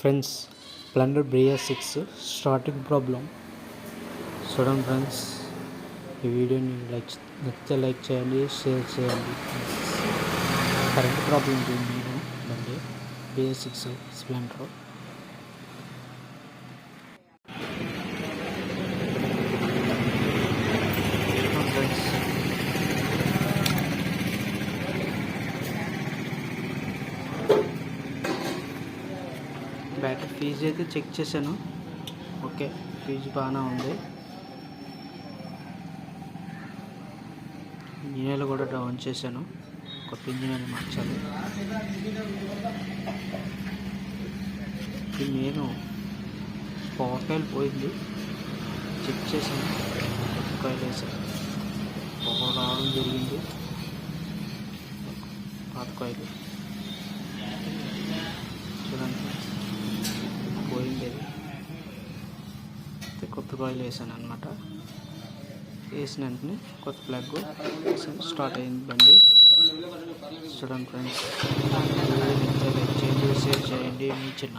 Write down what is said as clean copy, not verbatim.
Friends, Splendor బ్రియర్ 6 starting problem చూడండి friends. ఈ వీడియోని నచ్చితే లైక్ చేయండి, షేర్ చేయండి. కరెంట్ ప్రాబ్లం నేను బండి బ్రియర్ 6 స్ప్లెండర్. ఫ్రెండ్స్, బ్యాటరీ ఫీజు అయితే చెక్ చేశాను. ఓకే, ఫీజు బాగానే ఉంది. ఇంజనీర్లు కూడా డౌన్ చేశాను. కొత్త ఇంజనీర్ మార్చాలి. నేను పవర్ కాయిల్ పోయింది, చెక్ చేశాను. కొత్త కాయిల్ వేసాను, పవర్ రావడం జరిగింది. పాత కాయిల్ చూడండి, పోయింది. అయితే కొత్త కాయిల్ వేసాను అనమాట. వేసిన వెంటనే కొత్త ప్లగ్ వేసాను, స్టార్ట్ అయింది బండి. చూడండి ఫ్రెండ్స్, లైక్ చేయండి, షేర్ చేయండి. మీ చిన్న